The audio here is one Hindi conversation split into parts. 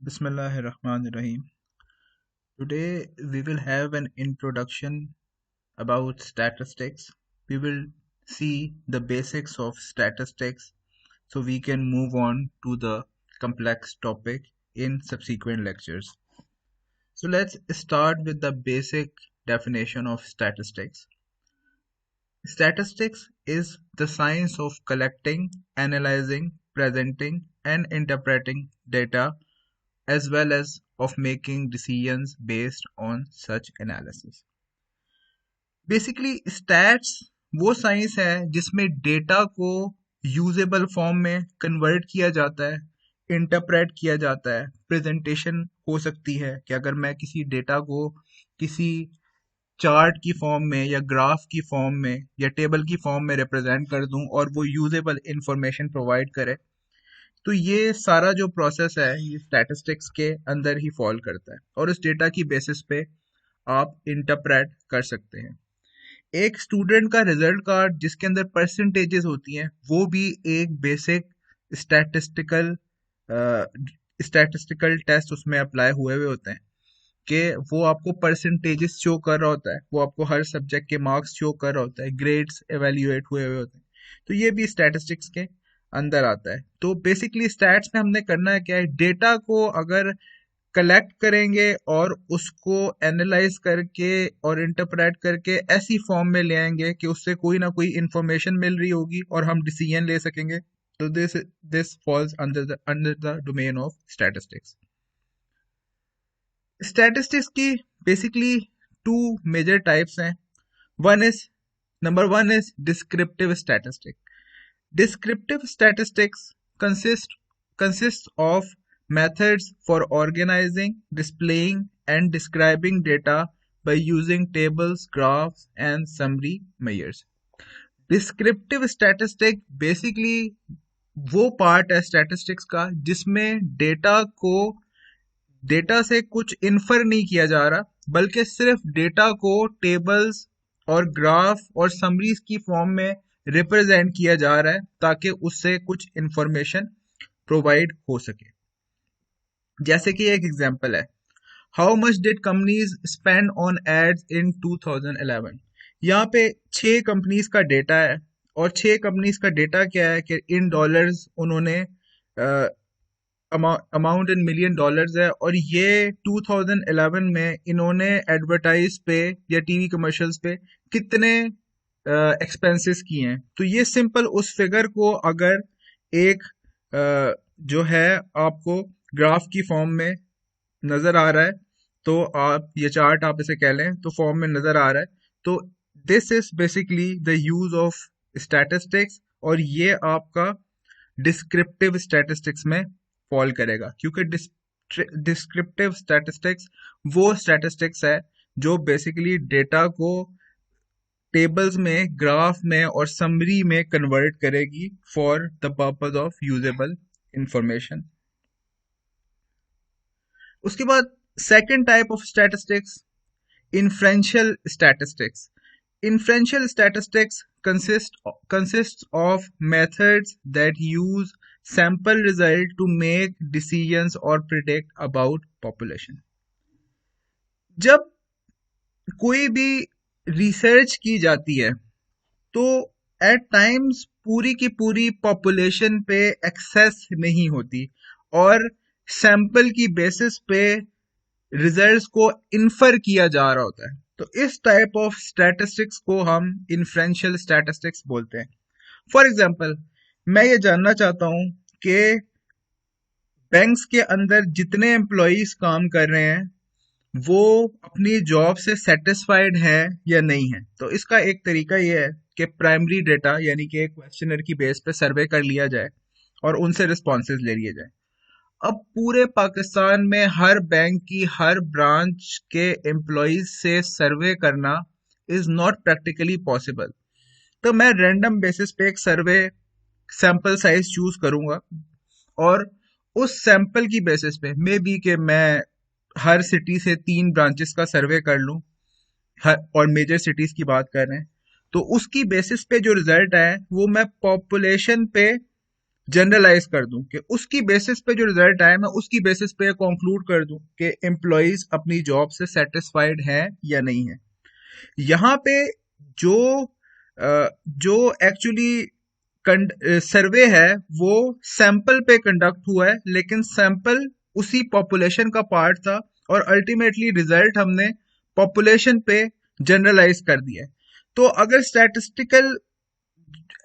Bismillahirrahmanirrahim. Today we will have an introduction about statistics. We will see the basics of statistics so we can move on to the complex topic in subsequent lectures. So let's start with the basic definition of statistics. Statistics is the science of collecting, analyzing, presenting, and interpreting data as well as of making decisions based on such analysis. Basically stats वो साइंस है जिसमें डेटा को यूजेबल फॉर्म में कन्वर्ट किया जाता है, इंटरप्रेट किया जाता है, प्रेजेंटेशन हो सकती है कि अगर मैं किसी डेटा को किसी चार्ट की फॉर्म में या ग्राफ की फॉर्म में या टेबल की फॉर्म में रिप्रेजेंट कर दूं और वो यूजेबल इंफॉर्मेशन प्रोवाइड करे, तो ये सारा जो प्रोसेस है ये स्टैटिस्टिक्स के अंदर ही फॉल करता है और उस डेटा की बेसिस पे आप इंटरप्रेट कर सकते हैं। एक स्टूडेंट का रिजल्ट कार्ड जिसके अंदर परसेंटेजेस होती हैं वो भी एक बेसिक स्टैटिस्टिकल स्टैटिस्टिकल टेस्ट उसमें अप्लाई हुए हुए होते हैं कि वो आपको परसेंटेजेस शो कर रहा होता है, वो आपको हर सब्जेक्ट के मार्क्स शो कर रहा होता है, ग्रेड्स एवेल्युएट हुए हुए होते हैं, तो ये भी स्टैटिस्टिक्स के अंदर आता है। तो बेसिकली स्टैट्स में हमने करना है क्या है, डेटा को अगर कलेक्ट करेंगे और उसको एनालाइज करके और इंटरप्रेट करके ऐसी फॉर्म में ले आएंगे कि उससे कोई ना कोई इंफॉर्मेशन मिल रही होगी और हम डिसीजन ले सकेंगे। तो this falls under the domain of statistics. Statistics की बेसिकली टू मेजर टाइप्स हैं। Number one is descriptive statistics. Descriptive statistics consists of methods for organizing, displaying, and describing data by using tables, graphs, and summary measures. Descriptive statistics basically वो पार्ट है स्टैटिस्टिक्स का जिसमें डेटा से कुछ इन्फर नहीं किया जा रहा, बल्कि सिर्फ डेटा को टेबल्स और ग्राफ और समरीज की फॉर्म में रिप्रेजेंट किया जा रहा है ताकि उससे कुछ इंफॉर्मेशन प्रोवाइड हो सके। जैसे कि एक एग्जांपल है, how much did companies spend on ads in 2011। यहाँ पे 6 कंपनीज का डेटा है और 6 कंपनीज का डेटा क्या है कि इन डॉलर्स उन्होंने अमाउंट इन मिलियन डॉलर्स है और ये 2011 में इन्होंने एडवर्टाइज पे या टीवी कमर्शियल्स पे कितने एक्सपेंसेस किए हैं। तो ये सिंपल उस फिगर को अगर एक जो है आपको ग्राफ की फॉर्म में नजर आ रहा है, तो आप ये चार्ट आप इसे कह लें तो फॉर्म में नजर आ रहा है, तो this is basically the use of statistics और ये आपका डिस्क्रिप्टिव स्टैटिस्टिक्स में फॉल करेगा, क्योंकि डिस्क्रिप्टिव स्टैटिस्टिक्स वो स्टैटिस्टिक्स है जो बेसिकली डेटा को टेबल्स में, ग्राफ में और समरी में कन्वर्ट करेगी for the purpose of usable information. उसके बाद second type of statistics, inferential statistics. Inferential statistics consists of methods that use sample result to make decisions or predict about population. जब कोई भी रिसर्च की जाती है तो एट टाइम्स पूरी की पूरी पॉपुलेशन पे एक्सेस नहीं होती और सैंपल की बेसिस पे रिजल्ट्स को इन्फर किया जा रहा होता है, तो इस टाइप ऑफ स्टैटिस्टिक्स को हम इन्फ्रेंशियल स्टैटिस्टिक्स बोलते हैं। फॉर एग्जांपल, मैं ये जानना चाहता हूं कि बैंक्स के अंदर जितने एम्प्लॉयज काम कर रहे हैं वो अपनी जॉब से सेटिस्फाइड है या नहीं है। तो इसका एक तरीका ये है कि प्राइमरी डेटा यानी कि एक क्वेश्चनर की बेस पे सर्वे कर लिया जाए और उनसे रिस्पॉन्सेज ले लिए जाए। अब पूरे पाकिस्तान में हर बैंक की हर ब्रांच के एम्प्लॉयज से सर्वे करना इज नॉट प्रैक्टिकली पॉसिबल, तो मैं रैंडम बेसिस पे एक सर्वे सैंपल साइज चूज करूंगा और उस सैंपल की बेसिस पे मे बी कि मैं हर सिटी से 3 ब्रांचेस का सर्वे कर लूं, और मेजर सिटीज की बात कर रहे हैं, तो उसकी बेसिस पे जो रिजल्ट है वो मैं पॉपुलेशन पे जनरलाइज कर दूं कि उसकी बेसिस पे जो रिजल्ट आए मैं उसकी बेसिस पे कंक्लूड कर दूं कि एम्प्लॉयज अपनी जॉब से सेटिस्फाइड हैं या नहीं है। यहाँ पे जो जो एक्चुअली सर्वे है वो सैंपल पे कंडक्ट हुआ है, लेकिन सैंपल उसी पॉपुलेशन का पार्ट था और अल्टीमेटली रिजल्ट हमने पॉपुलेशन पे जनरलाइज कर दिया है। तो अगर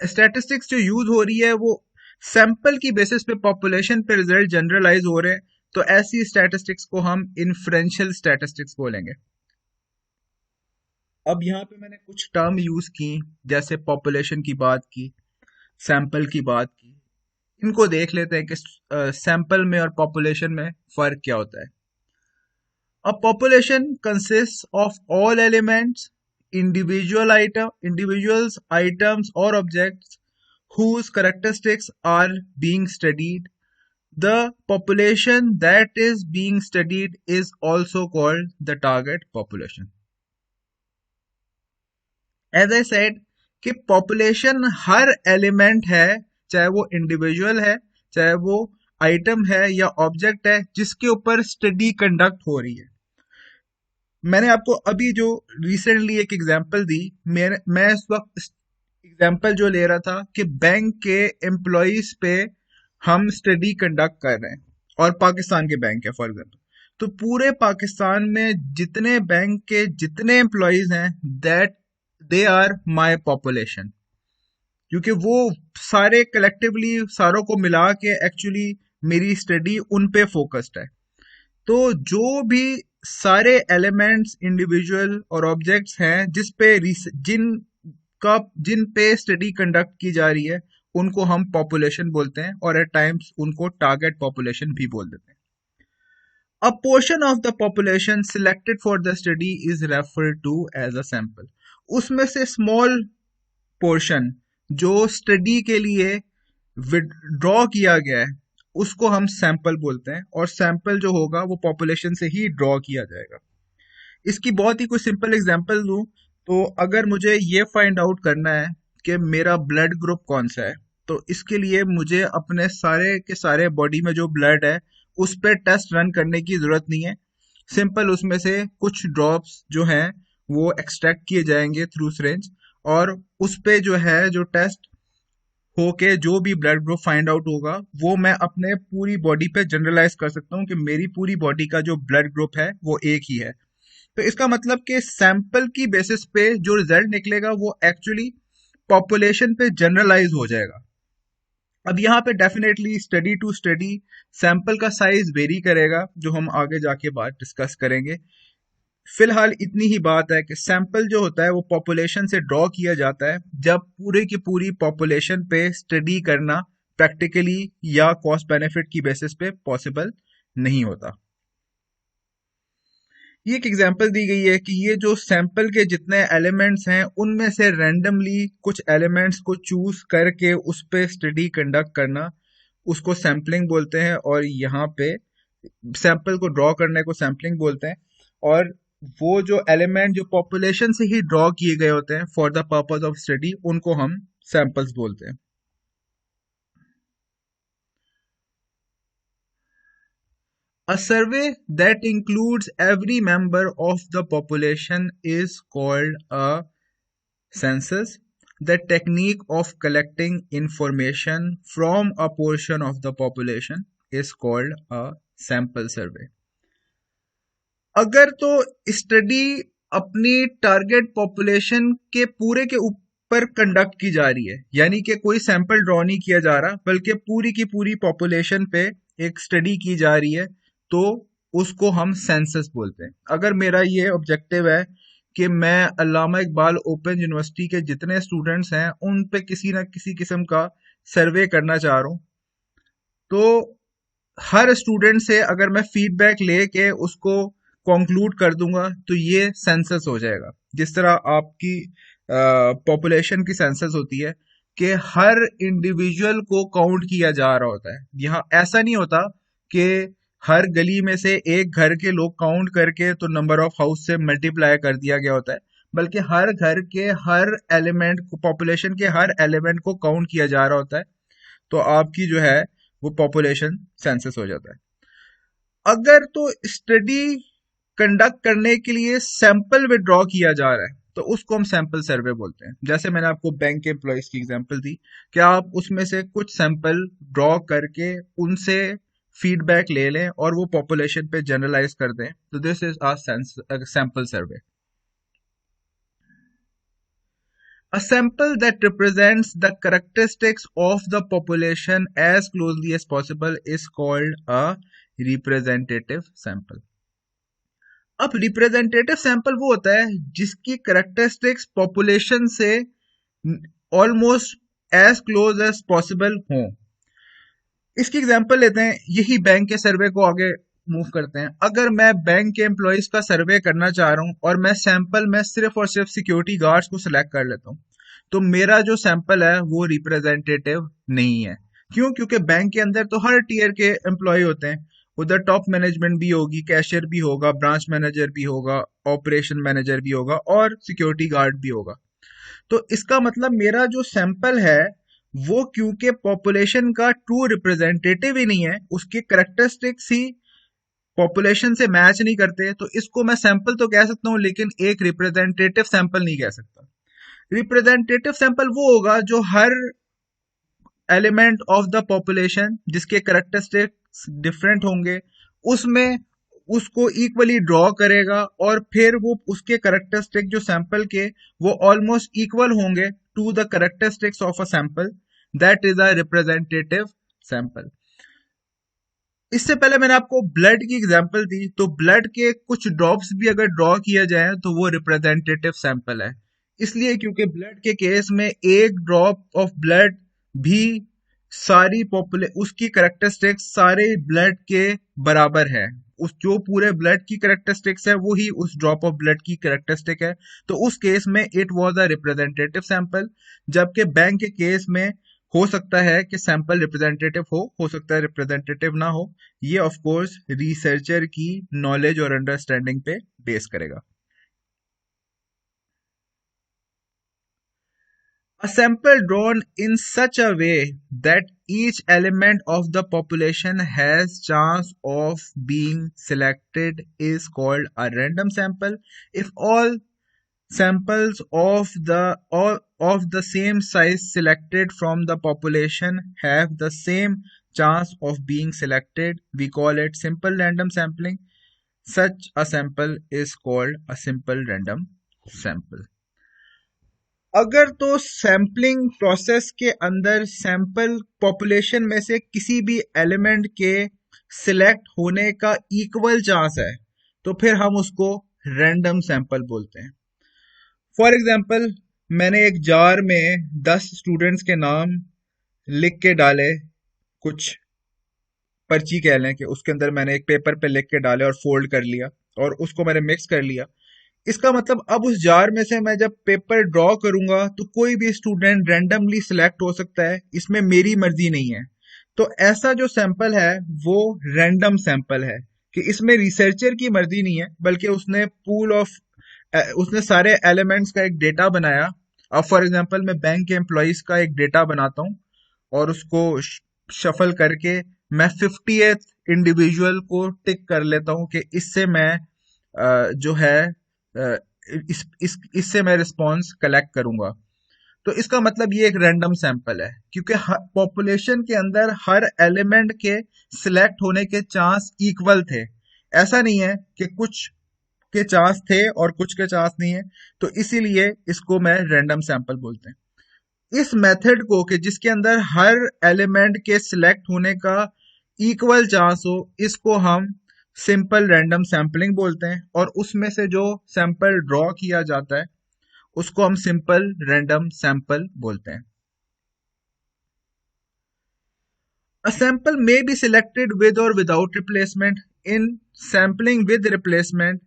स्टैटिस्टिक्स जो यूज हो रही है वो सैंपल की बेसिस पे पॉपुलेशन पे रिजल्ट जनरलाइज हो रहे हैं, तो ऐसी स्टैटिस्टिक्स को हम इन्फ्रेंशियल स्टैटिस्टिक्स बोलेंगे। अब यहाँ पे मैंने कुछ टर्म यूज की, जैसे पॉपुलेशन की बात की, सैंपल की बात की। इनको देख लेते हैं कि सैंपल में और पॉपुलेशन में फर्क क्या होता है। A population consists of all elements, individuals, items, or objects whose characteristics are being studied. The population that is being studied is also called the target population. As I said कि population हर element है, चाहे वो individual है, चाहे वो item है या object है, जिसके ऊपर study conduct हो रही है। मैंने आपको अभी जो रिसेंटली एक एग्जांपल दी, मैं इस वक्त एग्जांपल जो ले रहा था कि बैंक के एम्प्लॉयज पे हम स्टडी कंडक्ट कर रहे हैं और पाकिस्तान के बैंक है फॉर एग्जांपल। तो पूरे पाकिस्तान में जितने बैंक के जितने एम्प्लॉयज हैं, that they are my population, क्योंकि वो सारे कलेक्टिवली सारों को मिला के एक्चुअली मेरी स्टडी उन पे फोकस्ड है। तो जो भी सारे एलिमेंट्स, इंडिविजुअल और ऑब्जेक्ट्स हैं जिन पे स्टडी कंडक्ट की जा रही है, उनको हम पॉपुलेशन बोलते हैं और एट टाइम्स उनको टारगेट पॉपुलेशन भी बोल देते हैं। A portion of the population selected for the study is referred to as a sample. उसमें से स्मॉल पोर्शन जो स्टडी के लिए विड्रॉ किया गया है उसको हम सैंपल बोलते हैं, और सैंपल जो होगा वो पॉपुलेशन से ही ड्रॉ किया जाएगा। इसकी बहुत ही कुछ सिंपल एग्जांपल दूं तो अगर मुझे ये फाइंड आउट करना है कि मेरा ब्लड ग्रुप कौन सा है, तो इसके लिए मुझे अपने सारे के सारे बॉडी में जो ब्लड है उस पर टेस्ट रन करने की जरूरत नहीं है। सिंपल उसमें से कुछ ड्रॉप्स जो हैं वो एक्सट्रैक्ट किए जाएंगे थ्रू सिरिंज, और उस पे जो है जो टेस्ट होके जो भी ब्लड ग्रुप फाइंड आउट होगा वो मैं अपने पूरी बॉडी पे जनरलाइज कर सकता हूँ कि मेरी पूरी बॉडी का जो ब्लड ग्रुप है वो एक ही है। तो इसका मतलब कि सैंपल की बेसिस पे जो रिजल्ट निकलेगा वो एक्चुअली पॉपुलेशन पे जनरलाइज हो जाएगा। अब यहाँ पे definitely study to study sample का साइज वेरी करेगा, जो हम आगे जाके बात डिस्कस करेंगे। फिलहाल इतनी ही बात है कि सैंपल जो होता है वो पॉपुलेशन से ड्रॉ किया जाता है जब पूरे की पूरी पॉपुलेशन पे स्टडी करना प्रैक्टिकली या कॉस्ट बेनिफिट की बेसिस पे पॉसिबल नहीं होता। ये एक एग्जांपल दी गई है कि ये जो सैंपल के जितने एलिमेंट्स हैं उनमें से रैंडमली कुछ एलिमेंट्स को चूज करके उस पे स्टडी कंडक्ट करना, उसको सैम्पलिंग बोलते हैं, और यहाँ पे सैंपल को ड्रॉ करने को सैम्पलिंग बोलते हैं। और वो जो एलिमेंट जो पॉपुलेशन से ही ड्रॉ किए गए होते हैं for the purpose of study, उनको हम सैंपल्स बोलते हैं। A survey that includes every member of the population is called a census. The technique of collecting information from a portion of the population is called a sample survey. अगर तो स्टडी अपनी टारगेट पॉपुलेशन के पूरे के ऊपर कंडक्ट की जा रही है, यानी कि कोई सैंपल ड्रॉ नहीं किया जा रहा बल्कि पूरी की पूरी पॉपुलेशन पे एक स्टडी की जा रही है, तो उसको हम सेंसस बोलते हैं। अगर मेरा ये ऑब्जेक्टिव है कि मैं अल्लामा इकबाल ओपन यूनिवर्सिटी के जितने स्टूडेंट्स हैं उन पे किसी ना किसी किस्म का सर्वे करना चाह रहा हूँ, तो हर स्टूडेंट से अगर मैं फीडबैक लेके उसको कंक्लूड कर दूंगा तो ये सेंसस हो जाएगा। जिस तरह आपकी पॉपुलेशन की सेंसस होती है कि हर इंडिविजुअल को काउंट किया जा रहा होता है, यहाँ ऐसा नहीं होता कि हर गली में से एक घर के लोग काउंट करके तो नंबर ऑफ हाउस से मल्टीप्लाई कर दिया गया होता है, बल्कि हर घर के हर एलिमेंट को, पॉपुलेशन के हर एलिमेंट को काउंट किया जा रहा होता है। तो आपकी जो है वो पॉपुलेशन सेंसस हो जाता है। अगर तो स्टडी कंडक्ट करने के लिए सैंपल विड्रॉ किया जा रहा है तो उसको हम सैंपल सर्वे बोलते हैं। जैसे मैंने आपको बैंक के एम्प्लॉयज की एग्जांपल दी कि आप उसमें से कुछ सैंपल ड्रॉ करके उनसे फीडबैक ले लें और वो पॉपुलेशन पे जनरलाइज कर दें, तो this is a sample survey. A sample that represents the characteristics of the population as closely as possible is called a representative sample. अब रिप्रेजेंटेटिव सैंपल वो होता है जिसकी कैरेक्टरिस्टिक्स पॉपुलेशन से almost as close as possible हो। इसकी एग्जांपल लेते हैं, यही बैंक के सर्वे को आगे मूव करते हैं। अगर मैं बैंक के एम्प्लॉयज का सर्वे करना चाह रहा हूं और मैं सैंपल में सिर्फ और सिर्फ सिक्योरिटी गार्ड्स को सिलेक्ट कर लेता हूं, तो मेरा जो सैंपल है वो रिप्रेजेंटेटिव नहीं है। क्यों? क्योंकि बैंक के अंदर तो हर टीयर के एम्प्लॉय होते हैं, उधर टॉप मैनेजमेंट भी होगी, कैशियर भी होगा, ब्रांच मैनेजर भी होगा, ऑपरेशन मैनेजर भी होगा और सिक्योरिटी गार्ड भी होगा। तो इसका मतलब मेरा जो सैंपल है वो क्योंकि पॉपुलेशन का ट्रू रिप्रेजेंटेटिव ही नहीं है, उसके कैरेक्टरिस्टिक्स ही पॉपुलेशन से मैच नहीं करते, तो इसको मैं सैंपल तो कह सकता हूं लेकिन एक रिप्रेजेंटेटिव सैंपल नहीं कह सकता। रिप्रेजेंटेटिव सैंपल वो होगा जो हर एलिमेंट ऑफ द पॉपुलेशन जिसके कैरेक्टरिस्टिक्स डिफरेंट होंगे उसमें उसको इक्वली ड्रॉ करेगा और फिर वो उसके कैरेक्टरिस्टिक जो सैंपल के वो ऑलमोस्ट इक्वल होंगे to the characteristics of a sample, that is a representative sample. इससे पहले मैंने आपको ब्लड की एग्जांपल दी, तो ब्लड के कुछ ड्रॉप्स भी अगर ड्रॉ किया जाए तो वो रिप्रेजेंटेटिव सैंपल है। इसलिए क्योंकि ब्लड के केस में एक ड्रॉप ऑफ ब्लड भी सारी उसकी कैरेक्टरिस्टिक्स सारे ब्लड के बराबर है। उस जो पूरे ब्लड की कैरेक्टरिस्टिक्स है वो ही उस ड्रॉप ऑफ ब्लड की कैरेक्टरिस्टिक है, तो उस केस में it was a representative sample. जबकि बैंक के केस में हो सकता है कि सैंपल रिप्रेजेंटेटिव हो सकता है रिप्रेजेंटेटिव ना हो। ये ऑफ कोर्स रिसर्चर की नॉलेज और अंडरस्टैंडिंग पे बेस करेगा। A sample drawn in such a way that each element of the population has chance of being selected is called a random sample. If all samples of the same size selected from the population have the same chance of being selected, we call it simple random sampling. Such a sample is called a simple random sample. अगर तो सैम्पलिंग प्रोसेस के अंदर सैंपल पॉपुलेशन में से किसी भी एलिमेंट के सिलेक्ट होने का इक्वल चांस है तो फिर हम उसको रैंडम सैंपल बोलते हैं। फॉर एग्जांपल, मैंने एक जार में 10 स्टूडेंट्स के नाम लिख के डाले, कुछ पर्ची कह लें कि उसके अंदर मैंने एक पेपर पे लिख के डाले और फोल्ड कर लिया और उसको मैंने मिक्स कर लिया। इसका मतलब अब उस जार में से मैं जब पेपर ड्रॉ करूंगा तो कोई भी स्टूडेंट रैंडमली सिलेक्ट हो सकता है, इसमें मेरी मर्जी नहीं है। तो ऐसा जो सैंपल है वो रैंडम सैंपल है कि इसमें रिसर्चर की मर्जी नहीं है, बल्कि उसने सारे एलिमेंट्स का एक डेटा बनाया। अब फॉर एग्जांपल मैं बैंक के एम्प्लॉयज का एक डेटा बनाता हूँ और उसको शफल करके मैं 50th इंडिविजुअल को टिक कर लेता हूँ कि इससे मैं जो है इससे मैं रिस्पॉन्स कलेक्ट करूंगा। तो इसका मतलब ये एक रैंडम सैंपल है क्योंकि पॉपुलेशन के अंदर हर एलिमेंट के सिलेक्ट होने के चांस इक्वल थे। ऐसा नहीं है कि कुछ के चांस थे और कुछ के चांस नहीं है, तो इसीलिए इसको मैं रैंडम सैंपल बोलते हैं। इस मेथड को कि जिसके अंदर हर एलिमेंट के सिलेक्ट होने का इक्वल चांस हो, इसको हम सिंपल रैंडम सैंपलिंग बोलते हैं और उसमें से जो सैंपल ड्रॉ किया जाता है उसको हम सिंपल रैंडम सैंपल बोलते हैं। A sample may be selected with or without replacement. In sampling with replacement,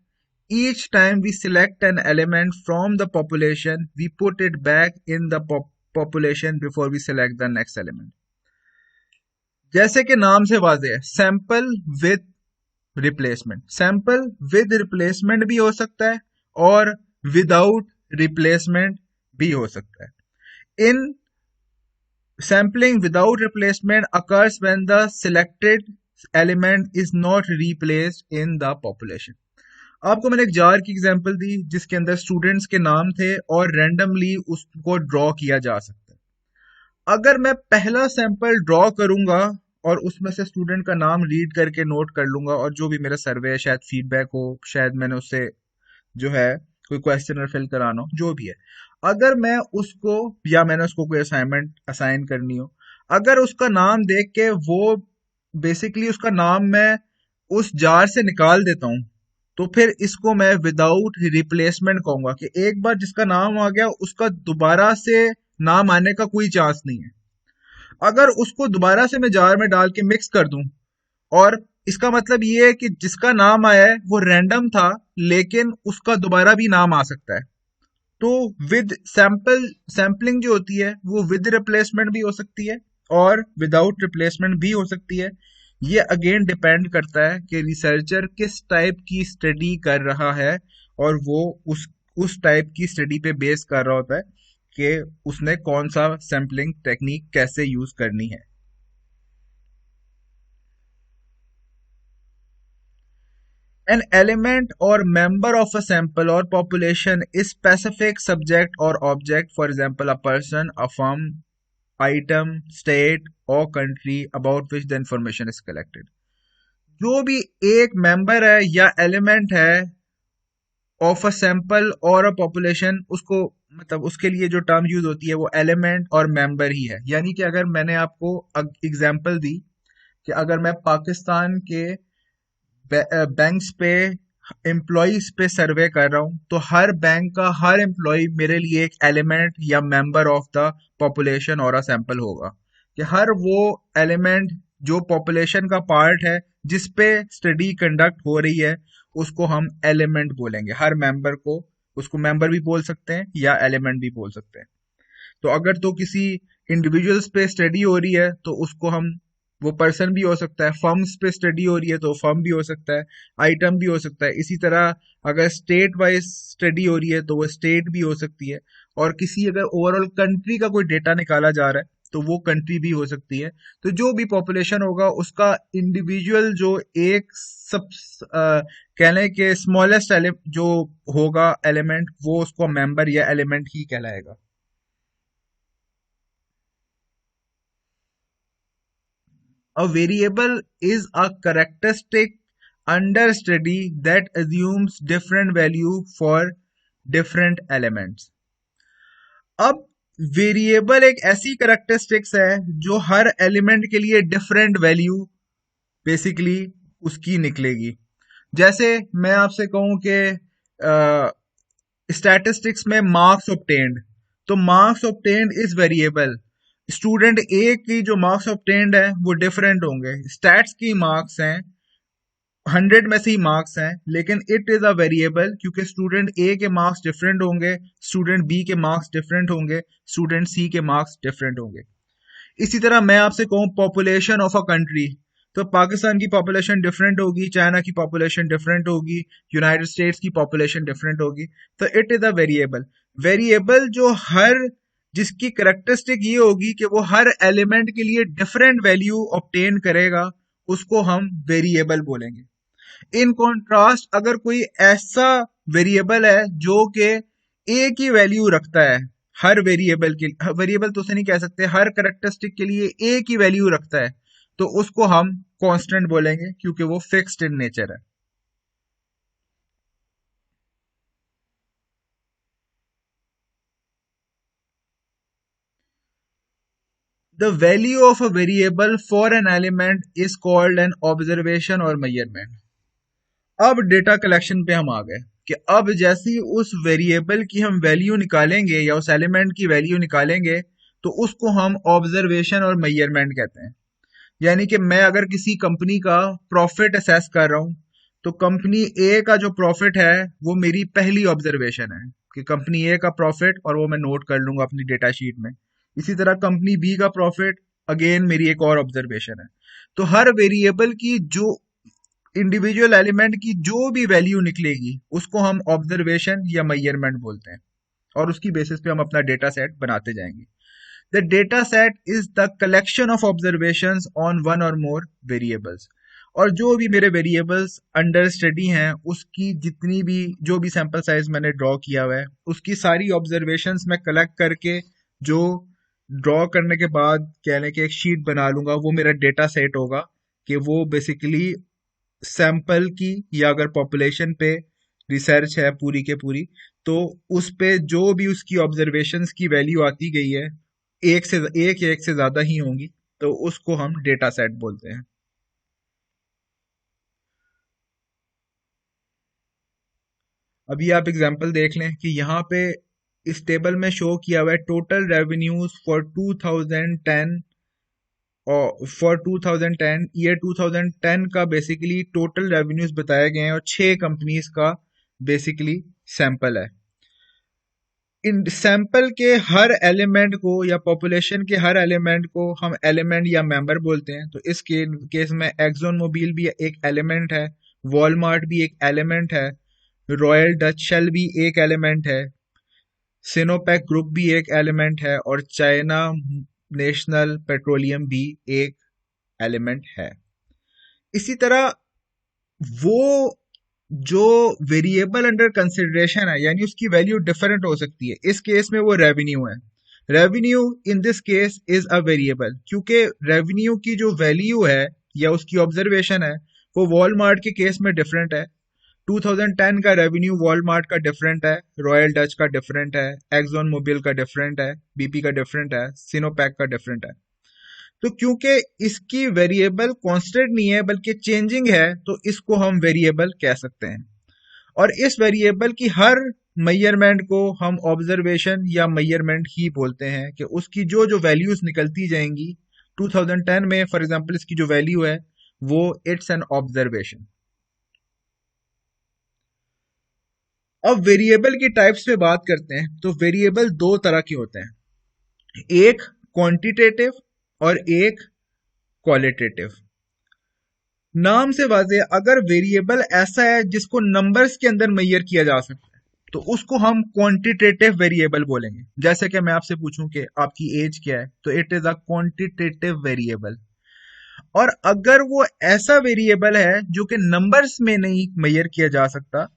each time we select an element from the population, we put it back in the population before we select the next element. जैसे कि नाम से वाज़ेह है, sample with replacement. Sample with replacement भी हो सकता है और विदाउट रिप्लेसमेंट भी हो सकता है। इन Sampling without replacement occurs when the selected element is not replaced in the population. आपको मैंने एक जार की एग्जांपल दी जिसके अंदर स्टूडेंट्स के नाम थे और रैंडमली उसको ड्रॉ किया जा सकता है। अगर मैं पहला सैंपल ड्रॉ करूंगा और उसमें से स्टूडेंट का नाम रीड करके नोट कर लूंगा और जो भी मेरा सर्वे है, शायद फीडबैक हो, शायद मैंने उससे जो है कोई क्वेश्चन फिल कराना हो, जो भी है, अगर मैं उसको या मैंने उसको कोई असाइनमेंट असाइन करनी हो, अगर उसका नाम देख के वो बेसिकली उसका नाम मैं उस जार से निकाल देता हूं, तो फिर इसको मैं विदाउट रिप्लेसमेंट कहूंगा कि एक बार जिसका नाम आ गया उसका दोबारा से नाम आने का कोई चांस नहीं है। अगर उसको दोबारा से मैं जार में डाल के मिक्स कर दूं, और इसका मतलब ये है कि जिसका नाम आया है वो रैंडम था, लेकिन उसका दोबारा भी नाम आ सकता है। तो विद सैम्पलिंग जो होती है वो विद रिप्लेसमेंट भी हो सकती है और विदाउट रिप्लेसमेंट भी हो सकती है। ये अगेन डिपेंड करता है कि रिसर्चर किस टाइप की स्टडी कर रहा है और वो उस टाइप की स्टडी पे बेस कर रहा होता है कि उसने कौन सा सैम्पलिंग टेक्निक कैसे यूज करनी है। An element or member of a sample or population is specific subject or object, for example, a person, a firm, item, state or country about which the information is collected. जो भी एक मेंबर है या एलिमेंट है ऑफ अ सैंपल और अ पॉपुलेशन, उसको मतलब उसके लिए जो टर्म यूज होती है वो एलिमेंट और मेंबर ही है। यानी कि अगर मैंने आपको एग्जांपल दी कि अगर मैं पाकिस्तान के बैंक्स पे एम्प्लॉयज पे सर्वे कर रहा हूं, तो हर बैंक का हर एम्प्लॉय मेरे लिए एक एलिमेंट या मेंबर ऑफ द पॉपुलेशन और अ सैंपल होगा। कि हर वो एलिमेंट जो पॉपुलेशन का पार्ट है जिस पे स्टडी कंडक्ट हो रही है, उसको हम एलिमेंट बोलेंगे। हर मेंबर को उसको मेंबर भी बोल सकते हैं या एलिमेंट भी बोल सकते हैं। तो अगर तो किसी इंडिविजुअल्स पे स्टडी हो रही है तो उसको हम, वो पर्सन भी हो सकता है, फर्म्स पे स्टडी हो रही है तो फर्म भी हो सकता है, आइटम भी हो सकता है। इसी तरह अगर स्टेट वाइज स्टडी हो रही है तो वो स्टेट भी हो सकती है, और किसी अगर ओवरऑल कंट्री का कोई डेटा निकाला जा रहा है तो वो कंट्री भी हो सकती है। तो जो भी पॉपुलेशन होगा उसका इंडिविजुअल जो एक सब कहने के स्मॉलेस्ट जो होगा एलिमेंट, वो उसको मेंबर या एलिमेंट ही कहलाएगा। A variable is a characteristic under study that assumes different value for different elements. अब वेरिएबल एक ऐसी करेक्टरिस्टिक्स है जो हर एलिमेंट के लिए डिफरेंट वैल्यू बेसिकली उसकी निकलेगी। जैसे मैं आपसे कहूं कि स्टैटिस्टिक्स में मार्क्स ऑब्टेन्ड, तो marks obtained is variable. Student A की जो मार्क्स ऑब्टेन्ड है वो डिफरेंट होंगे। स्टैट्स की मार्क्स हैं 100 में से ही मार्क्स हैं, लेकिन इट इज अ वेरिएबल क्योंकि स्टूडेंट ए के मार्क्स डिफरेंट होंगे, स्टूडेंट बी के मार्क्स डिफरेंट होंगे, स्टूडेंट सी के मार्क्स डिफरेंट होंगे। इसी तरह मैं आपसे कहूं पॉपुलेशन ऑफ अ कंट्री, तो पाकिस्तान की पॉपुलेशन डिफरेंट होगी, चाइना की पॉपुलेशन डिफरेंट होगी, यूनाइटेड स्टेट्स की पॉपुलेशन डिफरेंट होगी। तो it is a variable. Variable जो हर जिसकी करेक्टरिस्टिक ये होगी कि वो हर एलिमेंट के लिए डिफरेंट वैल्यू ऑब्टेन करेगा, उसको हम वेरिएबल बोलेंगे। इन कॉन्ट्रास्ट अगर कोई ऐसा वेरिएबल है जो कि एक ही वैल्यू रखता है, हर वेरिएबल के, वेरिएबल तो उसे नहीं कह सकते, हर करेक्टरिस्टिक के लिए एक ही वैल्यू रखता है, तो उसको हम कांस्टेंट बोलेंगे क्योंकि वो फिक्स्ड इन नेचर है। The value of a variable for an element is called an observation or measurement. अब डेटा कलेक्शन पे हम आ गए कि अब जैसे ही उस वेरिएबल की हम वैल्यू निकालेंगे या उस एलिमेंट की वैल्यू निकालेंगे, तो उसको हम ऑब्जर्वेशन और मेजरमेंट कहते हैं। यानी कि मैं अगर किसी कंपनी का प्रॉफिट असेस कर रहा हूं, तो कंपनी ए का जो प्रॉफिट है वो मेरी पहली ऑब्जर्वेशन है कि कंपनी ए का प्रॉफिट, और वो मैं नोट कर लूंगा अपनी डेटा शीट में। इसी तरह कंपनी बी का प्रॉफिट अगेन मेरी एक और ऑब्जर्वेशन है। तो हर वेरिएबल की जो इंडिविजुअल एलिमेंट की जो भी वैल्यू निकलेगी उसको हम ऑब्जर्वेशन या मेजरमेंट बोलते हैं, और उसकी बेसिस पे हम अपना डेटा सेट बनाते जाएंगे। The data set is the collection of observations on one और मोर वेरिएबल्स। और जो भी मेरे वेरिएबल्स अंडर स्टडी हैं उसकी जितनी भी जो भी सैंपल साइज मैंने ड्रॉ किया हुआ है उसकी सारी ऑब्जर्वेशंस मैं कलेक्ट करके जो ड्रॉ करने के बाद कह लें कि एक शीट बना लूंगा, वो मेरा डेटा सेट होगा कि वो बेसिकली सैंपल की या अगर पॉपुलेशन पे रिसर्च है पूरी के पूरी तो उस पे जो भी उसकी ऑब्जर्वेशंस की वैल्यू आती गई है एक से एक या एक से ज्यादा ही होंगी, तो उसको हम डेटा सेट बोलते हैं। अभी आप एग्जांपल देख लें कि यहाँ पे इस टेबल में शो किया हुआ है टोटल रेवेन्यूज फॉर 2010 और फॉर 2010 ईयर 2010 का बेसिकली टोटल रेवेन्यूज बताए गए हैं और 6 कंपनीज का बेसिकली सैंपल है। इन सैंपल के हर एलिमेंट को या पॉपुलेशन के हर एलिमेंट को हम एलिमेंट या मेंबर बोलते हैं। तो इस केस में एक्सॉन मोबिल भी एक एलिमेंट है, वॉलमार्ट भी एक एलिमेंट है, रॉयल डच शेल भी एक एलिमेंट है, सिनोपेक ग्रुप भी एक एलिमेंट है और चाइना नेशनल पेट्रोलियम भी एक एलिमेंट है। इसी तरह वो जो वेरिएबल अंडर कंसिडरेशन है यानी उसकी वैल्यू डिफरेंट हो सकती है। इस केस में वो रेवेन्यू है। Revenue in this case is a variable क्योंकि रेवेन्यू की जो वैल्यू है या उसकी ऑब्जर्वेशन है वो वॉलमार्ट के केस में डिफरेंट है। 2010 का रेवेन्यू वॉलमार्ट का डिफरेंट है, रॉयल डच का डिफरेंट है, एक्सॉन मोबिल का डिफरेंट है, बीपी का डिफरेंट है, सिनोपैक का डिफरेंट है। तो क्योंकि इसकी वेरिएबल कांस्टेंट नहीं है बल्कि चेंजिंग है तो इसको हम वेरिएबल कह सकते हैं। और इस वेरिएबल की हर मेजरमेंट को हम ऑब्जर्वेशन या मेजरमेंट ही बोलते हैं कि उसकी जो जो वैल्यूज निकलती जाएंगी 2010 में फॉर एग्जांपल इसकी जो वैल्यू है वो इट्स एन ऑब्जर्वेशन। अब वेरिएबल की टाइप्स पे बात करते हैं तो वेरिएबल दो तरह के होते हैं, एक क्वांटिटेटिव और एक क्वालिटेटिव। नाम से वाज़ेह अगर वेरिएबल ऐसा है जिसको नंबर्स के अंदर मेजर किया जा सकता है तो उसको हम क्वांटिटेटिव वेरिएबल बोलेंगे। जैसे कि मैं आपसे पूछूं कि आपकी एज क्या है तो it is a quantitative variable. और अगर वो ऐसा वेरिएबल है जो कि नंबर्स में नहीं मेजर किया जा सकता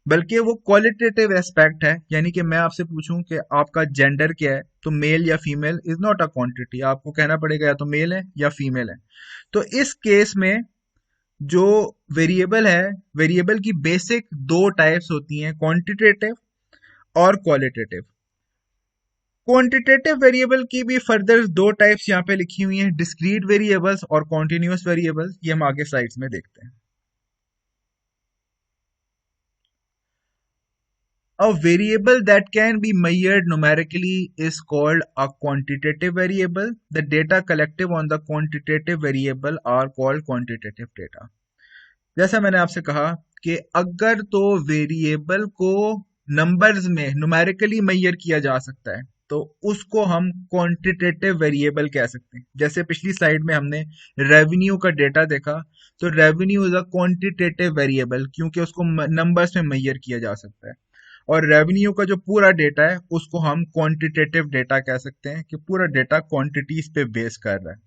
बल्कि वो क्वालिटेटिव एस्पेक्ट है, यानी कि मैं आपसे पूछूं कि आपका जेंडर क्या है तो मेल या female is not a quantity, आपको कहना पड़ेगा या तो मेल है या फीमेल है। तो इस केस में जो वेरिएबल है, वेरिएबल की बेसिक दो टाइप्स होती हैं, क्वांटिटेटिव और क्वालिटेटिव। क्वांटिटेटिव वेरिएबल की भी फर्दर दो टाइप्स यहाँ पे लिखी हुई हैं, डिस्क्रीट वेरिएबल्स और कॉन्टिन्यूअस वेरिएबल्स। ये हम आगे स्लाइड्स में देखते हैं। A variable that can be measured numerically is called a quantitative variable. The data collected on the quantitative variable are called quantitative data. जैसा मैंने आपसे कहा कि अगर तो वेरिएबल को नंबर्स में न्यूमेरिकली मेजर किया जा सकता है तो उसको हम क्वांटिटेटिव वेरिएबल कह सकते हैं। जैसे पिछली स्लाइड में हमने रेवेन्यू का डेटा देखा तो revenue is a quantitative variable क्योंकि उसको नंबर्स में मेजर किया जा सकता है। और रेवेन्यू का जो पूरा डेटा है उसको हम क्वांटिटेटिव डेटा कह सकते हैं कि पूरा डेटा क्वांटिटीज पे बेस कर रहा है।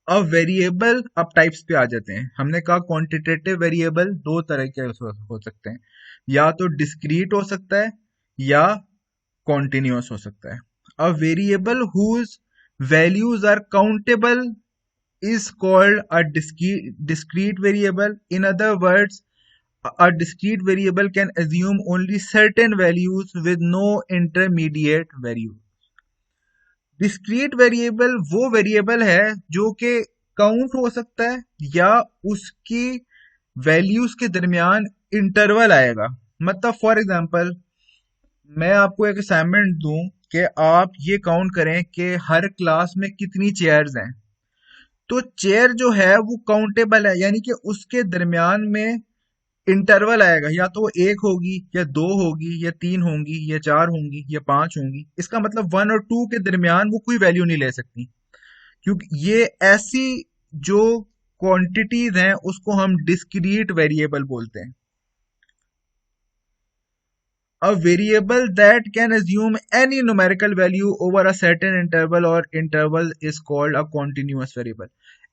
अब वेरिएबल अब टाइप्स पे आ जाते हैं। हमने कहा क्वांटिटेटिव वेरिएबल दो तरह के हो सकते हैं, या तो डिस्क्रीट हो सकता है या कॉन्टिन्यूअस हो सकता है। A variable whose values are countable is called a discrete variable. In other words, a discrete variable can assume only certain values with no intermediate value. Discrete variable वो वेरिएबल है जो कि काउंट हो सकता है या उसकी वैल्यूज के दरमियान इंटरवल आएगा। मतलब फॉर एग्जांपल मैं आपको एक असाइनमेंट दूं कि आप ये काउंट करें कि हर क्लास में कितनी चेयर्स हैं, तो चेयर जो है वो काउंटेबल है, यानी कि उसके दरमियान में इंटरवल आएगा, या तो वो एक होगी या दो होगी या तीन होंगी या चार होंगी या पांच होंगी। इसका मतलब वन और टू के दरमियान वो कोई वैल्यू नहीं ले सकती, क्योंकि ये ऐसी जो क्वांटिटीज हैं उसको हम डिस्क्रीट वेरिएबल बोलते हैं। A variable that can assume any numerical value over a certain interval or interval is called a continuous variable.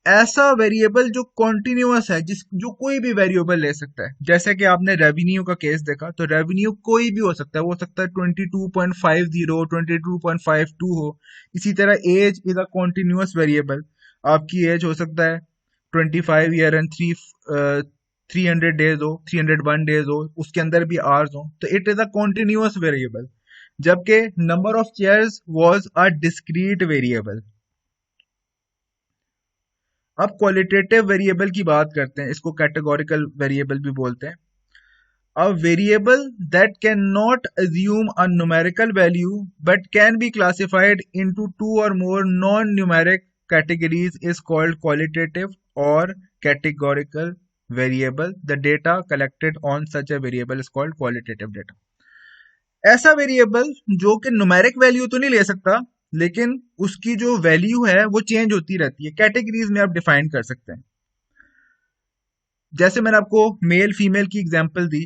ऐसा वेरिएबल जो कॉन्टिन्यूअस है, जिस जो कोई भी वेरिएबल ले सकता है, जैसे कि आपने रेवेन्यू का केस देखा, तो रेवेन्यू कोई भी हो सकता है, वो हो सकता है 22.50 22.52 हो। इसी तरह age is a continuous variable, आपकी एज हो सकता है 25 ईयर एंड 300 डेज हो, 301 डेज हो, उसके अंदर भी आवर्स हो, तो it is a continuous variable. जबकि number of chairs was a discrete variable. अब क्वालिटेटिव वेरिएबल की बात करते हैं, इसको कैटेगोरिकल वेरिएबल भी बोलते हैं। A variable that cannot assume a numerical value but can be classified into two or more non-numeric categories is called qualitative or categorical variable. The data collected on such a variable is called qualitative data. ऐसा वेरिएबल जो कि न्यूमेरिक वैल्यू तो नहीं ले सकता, लेकिन उसकी जो वैल्यू है वो चेंज होती रहती है, कैटेगरीज में आप डिफाइन कर सकते हैं। जैसे मैंने आपको मेल फीमेल की एग्जांपल दी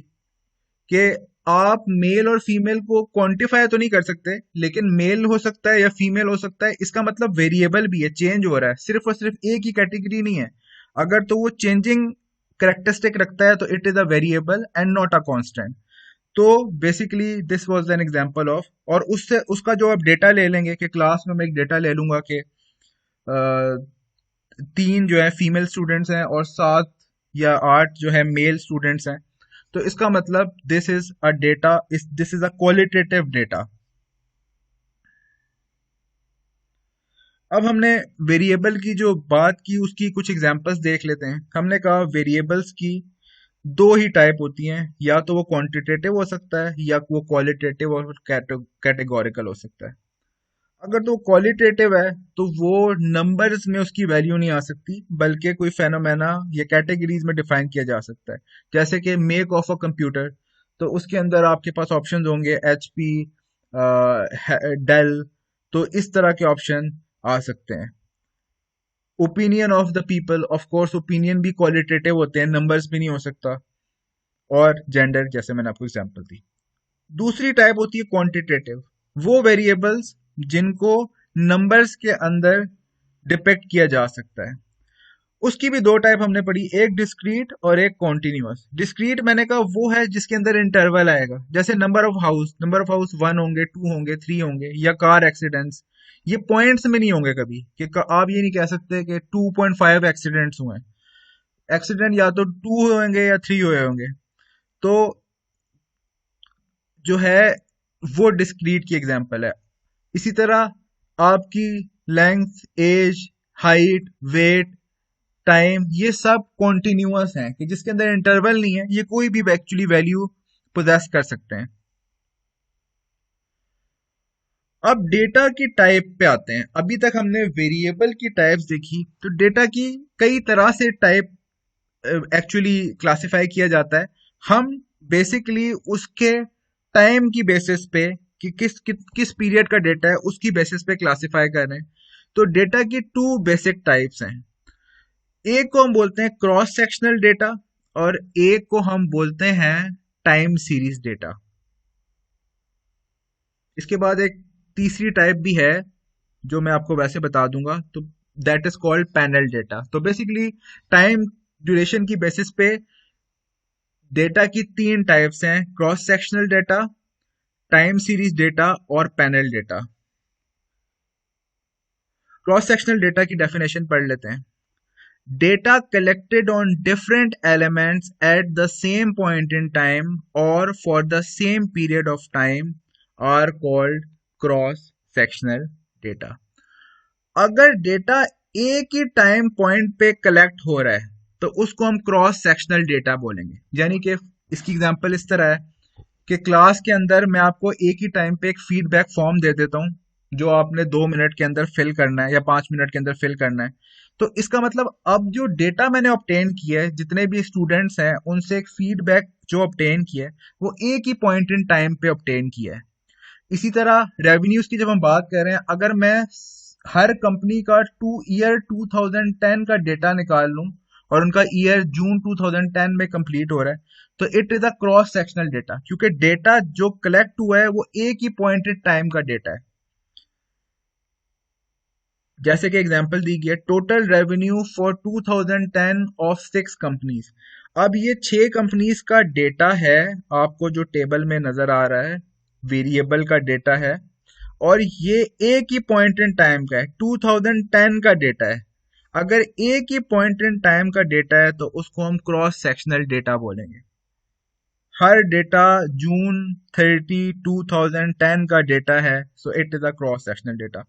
कि आप मेल और फीमेल को क्वांटिफाई तो नहीं कर सकते, लेकिन मेल हो सकता है या फीमेल हो सकता है, इसका मतलब वेरिएबल भी है, चेंज हो रहा है, सिर्फ और सिर्फ एक ही कैटेगरी नहीं है। अगर तो वो चेंजिंग करेक्टरिस्टिक रखता है तो it is a variable and not a constant. तो basically this was an example of, और उससे उसका जो आप डेटा ले लेंगे कि क्लास में मैं एक डेटा ले लूंगा कि 3 जो है फीमेल स्टूडेंट्स हैं और 7 या 8 जो है मेल स्टूडेंट्स हैं, तो इसका मतलब this is a data, this is a qualitative data. अब हमने वेरिएबल की जो बात की उसकी कुछ एग्जांपल्स देख लेते हैं। हमने कहा वेरिएबल्स की दो ही टाइप होती हैं, या तो वो क्वांटिटेटिव हो सकता है या वो क्वालिटेटिव और कैटेगोरिकल हो सकता है। अगर तो क्वालिटेटिव है तो वो नंबर्स में उसकी वैल्यू नहीं आ सकती, बल्कि कोई फेनोमेना या कैटेगरीज में डिफाइन किया जा सकता है। जैसे कि मेक ऑफ अ कंप्यूटर, तो उसके अंदर आपके पास ऑप्शंस होंगे HP, डेल, तो इस तरह के ऑप्शन आ सकते हैं। Opinion of the people, of course opinion भी क्वालिटेटिव होते हैं, नंबर्स भी नहीं हो सकता। और जेंडर, जैसे मैंने आपको एग्जांपल दी। दूसरी टाइप होती है क्वांटिटेटिव, वो वेरिएबल्स जिनको नंबर्स के अंदर डिपेक्ट किया जा सकता है। उसकी भी दो टाइप हमने पढ़ी, एक डिस्क्रीट और एक कॉन्टिन्यूअस। डिस्क्रीट मैंने कहा वो है जिसके अंदर इंटरवल आएगा, जैसे नंबर ऑफ हाउस 1 होंगे, 2 होंगे, 3 होंगे, या कार एक्सीडेंट्स, ये पॉइंट्स में नहीं होंगे कभी, कि आप ये नहीं कह सकते कि 2.5 एक्सीडेंट्स हुए हैं। एक्सीडेंट या तो 2 होंगे या 3 हुए होंगे। तो जो है वो डिस्क्रीट की एग्जांपल है। इसी तरह आपकी length, age, height, weight, time, ये सब कॉन्टिन्यूअस हैं कि जिसके अंदर इंटरवल नहीं है, ये कोई भी एक्चुअली वैल्यू पोजेस कर सकते हैं। अब डेटा की टाइप पे आते हैं। अभी तक हमने वेरिएबल की टाइप्स देखी, तो डेटा की कई तरह से टाइप एक्चुअली क्लासिफाई किया जाता है। हम बेसिकली उसके टाइम की बेसिस पे कि किस पीरियड का डेटा है उसकी बेसिस पे क्लासिफाई कर रहे हैं। तो डेटा की 2 बेसिक टाइप्स हैं। एक को हम बोलते हैं क्रॉस सेक्शनल डेटा और एक को हम बोलते हैं टाइम सीरीज डेटा। इसके बाद एक तीसरी टाइप भी है जो मैं आपको वैसे बता दूंगा, तो that is called panel data. तो बेसिकली टाइम ड्यूरेशन की बेसिस पे डेटा की 3 टाइप्स हैं, cross sectional data, time series data और panel data. Cross sectional data की डेफिनेशन पढ़ लेते हैं। Data collected on different elements at the same point in time or for the same period of time are called cross-sectional data. अगर डेटा एक ही टाइम पॉइंट पे कलेक्ट हो रहा है तो उसको हम क्रॉस सेक्शनल डेटा बोलेंगे। यानी कि इसकी एग्जांपल इस तरह है कि क्लास के अंदर मैं आपको एक ही टाइम पे एक फीडबैक फॉर्म दे देता हूँ जो आपने 2 मिनट के अंदर फिल करना है या 5 मिनट के अंदर फिल करना है। तो इसका मतलब अब जो डेटा मैंने ऑब्टेन किया है, जितने भी स्टूडेंट्स हैं उनसे एक फीडबैक जो ऑब्टेन किया है वो एक ही पॉइंट इन टाइम पे ऑब्टेन किया है। इसी तरह रेवेन्यूज की जब हम बात कर रहे हैं, अगर मैं हर कंपनी का 2010 का डेटा निकाल लूं और उनका ईयर जून 2010 में कंप्लीट हो रहा है, तो it is a cross sectional data, क्योंकि डेटा जो कलेक्ट हुआ है वो एक ही पॉइंटेड टाइम का डेटा है। जैसे कि एग्जांपल दी गई है, total revenue for 2010 of 6 companies. अब ये 6 कंपनीज का डेटा है, आपको जो टेबल में नजर आ रहा है वेरिएबल का डेटा है, और ये एक ही पॉइंट इन टाइम का है, 2010 का डेटा है। अगर एक ही पॉइंट इन टाइम का डेटा है तो उसको हम क्रॉस सेक्शनल डेटा बोलेंगे। हर डेटा जून 30 2010 का डेटा है, so it is a cross sectional data.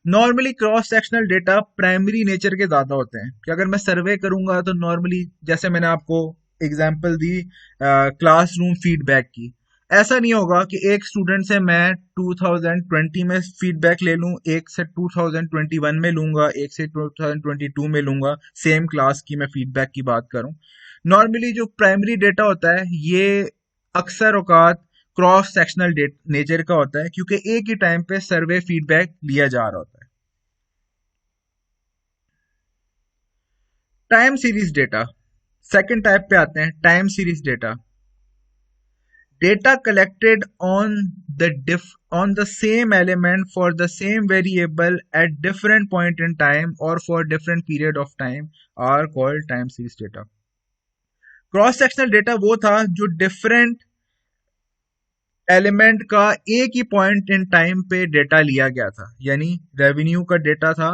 Normally cross sectional data primary nature के ज्यादा होते हैं, कि अगर मैं सर्वे करूंगा तो नॉर्मली, जैसे मैंने आपको एग्जांपल दी क्लासरूम फीडबैक की, ऐसा नहीं होगा कि एक स्टूडेंट से मैं 2020 में फीडबैक ले लूं, एक से 2021 में लूंगा, एक से 2022 में लूंगा, सेम क्लास की मैं फीडबैक की बात करूं। नॉर्मली जो प्राइमरी डेटा होता है ये अक्सर औकात क्रॉस सेक्शनल नेचर का होता है, क्योंकि एक ही टाइम पे सर्वे फीडबैक लिया जा रहा होता है। Time series data, second type पे आते हैं, time series data. Data collected on the same element for the same variable at different point in time or for different period of time are called time series data. Cross sectional data वो था जो डिफरेंट एलिमेंट का एक ही पॉइंट इन टाइम पे डेटा लिया गया था, यानी रेवेन्यू का डेटा था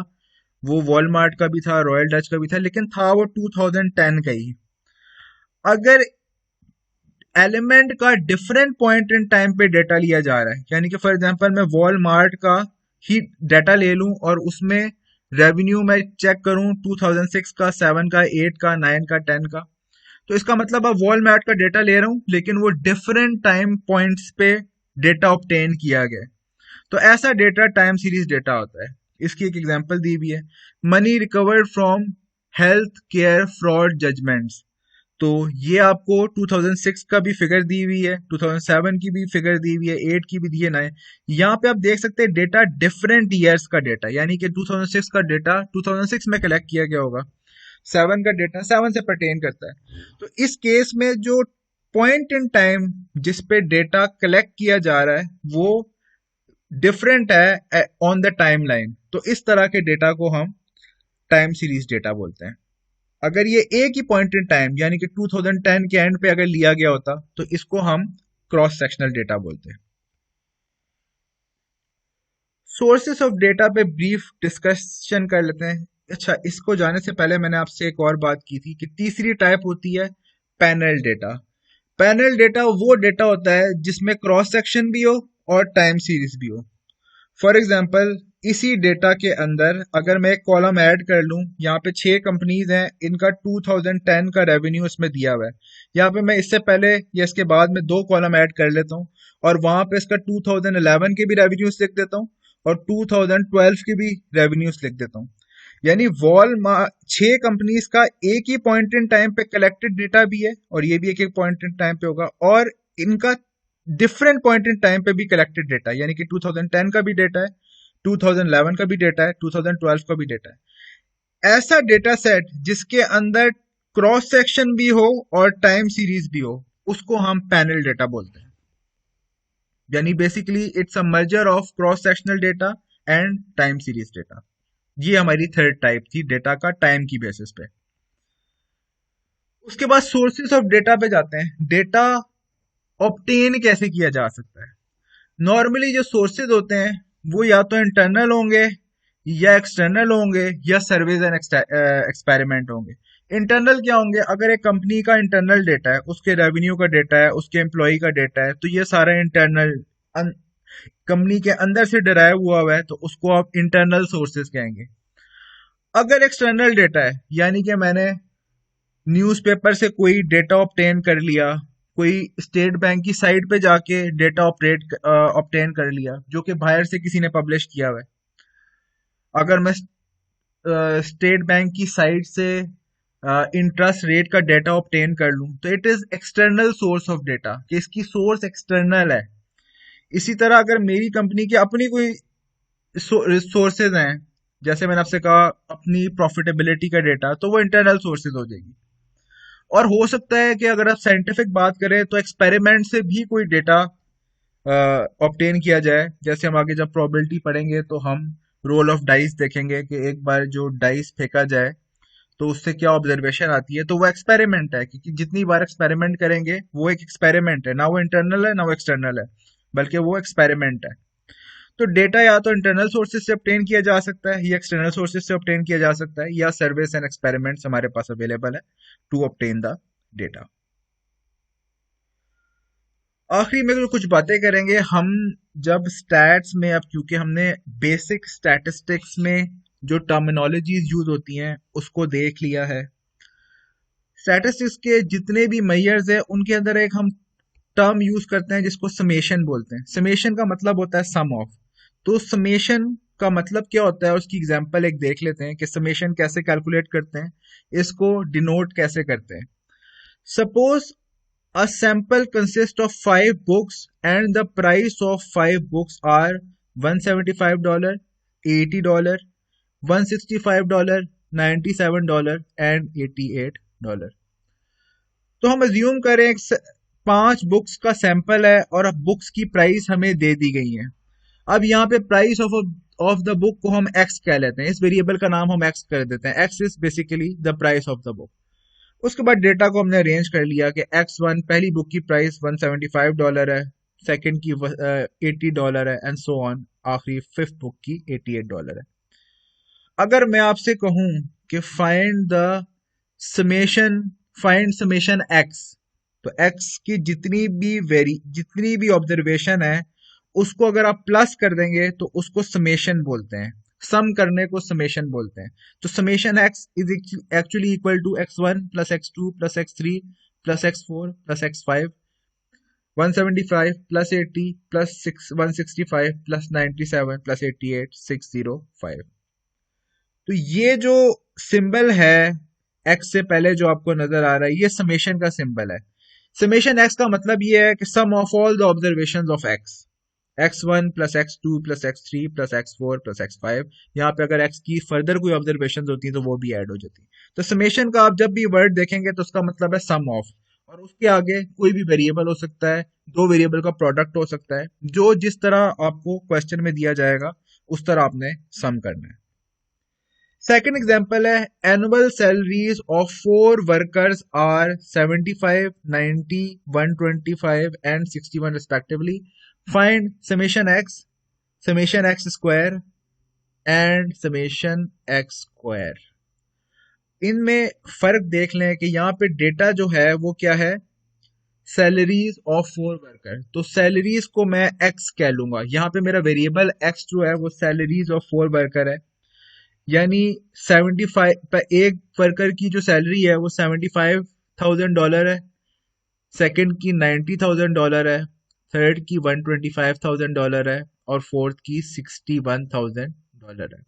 वो वॉलमार्ट का भी था, रॉयल डच का भी था, लेकिन था वो 2010 का ही। अगर एलिमेंट का डिफरेंट पॉइंट इन टाइम पे डेटा लिया जा रहा है, यानी कि फॉर एग्जांपल मैं वॉलमार्ट का ही डेटा ले लूं और उसमें रेवेन्यू मैं चेक करूं 2006 का, 7 का, 8 का, 9 का, 10 का, तो इसका मतलब अब वॉलमार्ट का डेटा ले रहा हूं लेकिन वो डिफरेंट टाइम पॉइंट्स पे डेटा ऑब्टेन किया गया, तो ऐसा डेटा टाइम सीरीज डेटा होता है। इसकी एक एग्जांपल दी हुई है, money recovered from health care fraud judgments. तो ये आपको 2006 का भी फिगर दी हुई है, 2007 की भी फिगर दी हुई है, 8 की भी दी है, 9। यहाँ पे आप देख सकते हैं डेटा डिफरेंट ईयर्स का डेटा, यानी कि 2006 का डेटा 2006 में कलेक्ट किया गया होगा, 7 का डेटा 7 से परटेन करता है। तो इस केस में जो पॉइंट इन टाइम जिस पे डेटा कलेक्ट किया जा रहा है वो डिफरेंट है ऑन द टाइम लाइन, तो इस तरह के डेटा को हम टाइम सीरीज डेटा बोलते हैं। अगर ये एक ही पॉइंट इन टाइम यानी कि 2010 के एंड पे अगर लिया गया होता तो इसको हम क्रॉस सेक्शनल डेटा बोलते हैं। सोर्सेस ऑफ डेटा पे ब्रीफ डिस्कशन कर लेते हैं। अच्छा, इसको जाने से पहले मैंने आपसे एक और बात की थी कि तीसरी टाइप होती है पैनल डेटा। पैनल डेटा वो डेटा होता है जिसमें क्रॉस सेक्शन भी हो और टाइम सीरीज भी हो। फॉर एग्जाम्पल, इसी डेटा के अंदर अगर मैं एक कॉलम ऐड कर लूं, यहाँ पे 6 कंपनीज हैं, इनका 2010 का रेवेन्यू इसमें दिया हुआ है, यहाँ पे मैं इससे पहले या इसके बाद में 2 कॉलम ऐड कर लेता हूँ और वहां पे इसका 2011 के भी रेवेन्यूज लिख देता हूँ और 2012 के भी रेवेन्यूज लिख देता हूँ। यानी वॉलमार्ट 6 कंपनीज का एक ही पॉइंट इन टाइम पे कलेक्टेड डेटा भी है और ये भी एक एक पॉइंट इन टाइम पे होगा, और इनका डिफरेंट पॉइंट इन टाइम पे भी कलेक्टेड डेटा, यानी कि 2010 का भी डेटा है, 2011 का भी डेटा है, 2012 का भी डेटा है। ऐसा डेटा सेट जिसके अंदर क्रॉस सेक्शन भी हो और टाइम सीरीज भी हो उसको हम पैनल डेटा बोलते हैं। यानी basically it's a merger of cross sectional data and time series data. ये हमारी थर्ड टाइप थी डेटा का टाइम की बेसिस पे। उसके बाद सोर्सेस ऑफ डेटा पे जाते हैं। डेटा ऑब्टेन कैसे किया जा सकता है? नॉर्मली जो सोर्सेज होते हैं वो या तो इंटरनल होंगे या एक्सटर्नल होंगे या सर्वेज एंड एक्सपेरिमेंट होंगे। इंटरनल क्या होंगे? अगर एक कंपनी का इंटरनल डेटा है, उसके रेवेन्यू का डेटा है, उसके एम्प्लॉय का डेटा है, तो ये सारा इंटरनल कंपनी के अंदर से डराइव हुआ है, तो उसको आप इंटरनल सोर्सेज कहेंगे। अगर एक्सटर्नल डेटा है, यानी कि मैंने न्यूज़पेपर से कोई डेटा ऑब्टेन कर लिया, कोई स्टेट बैंक की साइट पे जाके डेटा ऑब्टेन कर लिया जो कि बाहर से किसी ने पब्लिश किया हुआ है। अगर मैं स्टेट बैंक की साइट से इंटरेस्ट रेट का डेटा ऑब्टेन कर लूं तो it is external source of data, कि इसकी सोर्स एक्सटर्नल है। इसी तरह अगर मेरी कंपनी की अपनी कोई सोर्सेज हैं, जैसे मैंने आपसे कहा अपनी प्रॉफिटेबिलिटी का डेटा, तो वो इंटरनल सोर्सेज हो जाएगी। और हो सकता है कि अगर आप साइंटिफिक बात करें तो एक्सपेरिमेंट से भी कोई डेटा ऑब्टेन किया जाए। जैसे हम आगे जब प्रोबेबिलिटी पढ़ेंगे तो हम रोल ऑफ डाइस देखेंगे कि एक बार जो डाइस फेंका जाए तो उससे क्या ऑब्जर्वेशन आती है, तो वो एक्सपेरिमेंट है, क्योंकि जितनी बार एक्सपेरिमेंट करेंगे वो एक एक्सपेरिमेंट है, ना वो इंटरनल है ना वो एक्सटर्नल है, बल्कि वो एक्सपेरिमेंट है। तो डेटा या तो इंटरनल सोर्सेज से ऑब्टेन किया जा सकता है या एक्सटर्नल सोर्सेज से ऑब्टेन किया जा सकता है, या सर्विस एंड एक्सपेरिमेंट्स हमारे पास अवेलेबल है टू ऑब्टेन द डेटा। आखिरी में जो कुछ बातें करेंगे हम, जब स्टैट्स में, अब क्योंकि हमने बेसिक स्टैटिस्टिक्स में जो टर्मिनोलॉजीज यूज होती हैं उसको देख लिया है। स्टैटिस्टिक्स के जितने भी मेजर्स है उनके अंदर एक हम टर्म यूज करते हैं जिसको समेशन बोलते हैं। समेशन का मतलब होता है सम ऑफ। तो समेशन का मतलब क्या होता है, उसकी एग्जांपल एक देख लेते हैं कि समेशन कैसे कैलकुलेट करते हैं, इसको डिनोट कैसे करते हैं। Suppose a sample consists of 5 books and the price of 5 books are $175, $80, $165, $97 and $88। तो हम अज्यूम करें 5 बुक्स का सैंपल है और अब बुक्स की प्राइस हमें दे दी गई है। अब यहाँ पे प्राइस ऑफ द बुक को हम एक्स कह लेते हैं, इस वेरिएबल का नाम हम एक्स कर देते हैं। X is basically the price of the book. उसके बाद डेटा को हमने अरेंज कर लिया कि x1 पहली बुक की प्राइस $175 है, सेकंड की $80 है, एंड सो ऑन, आखिरी फिफ्थ बुक की $88 है। अगर मैं आपसे कहूं कि फाइंड समेशन x, तो x की जितनी भी ऑब्जर्वेशन है उसको अगर आप प्लस कर देंगे तो उसको समेशन बोलते हैं। सम करने को समेशन बोलते हैं। तो summation x is actually equal to x1 plus x2 plus x3 plus x4 plus x5, 175 plus 80 plus 165 plus 97 plus 88, 605। तो ये जो सिंबल है x से पहले जो आपको नजर आ रहा है, ये समेशन का सिंबल है। समेशन x का मतलब ये है कि sum of all the observations of x, x1 plus x2 plus x3 plus x4 plus x5। यहाँ पे अगर x की फर्दर कोई ऑब्जर्वेशन होती है तो वो भी ऐड हो जाती है। तो समेशन का आप जब भी वर्ड देखेंगे तो उसका मतलब है सम ऑफ, और उसके आगे कोई भी वेरिएबल हो सकता है, दो वेरिएबल का प्रोडक्ट हो सकता है, जो जिस तरह आपको क्वेश्चन में दिया जाएगा उस तरह आपने सम करना है। सेकेंड एग्जाम्पल है, annual salaries of 4 workers are 75, 90, 125 and 61 respectively. Find summation x square and summation x square. इनमें फर्क देख लें कि यहाँ पे डेटा जो है वो क्या है, सैलरीज ऑफ 4 वर्कर। तो सैलरीज को मैं x कह लूंगा, यहाँ पे मेरा वेरिएबल x जो है वो सैलरीज ऑफ 4 वर्कर है, यानी 75 एक वर्कर की जो सैलरी है वो $75,000 है, सेकंड की $90,000 है, थर्ड की $125,000 है, और फोर्थ की $61,000 है।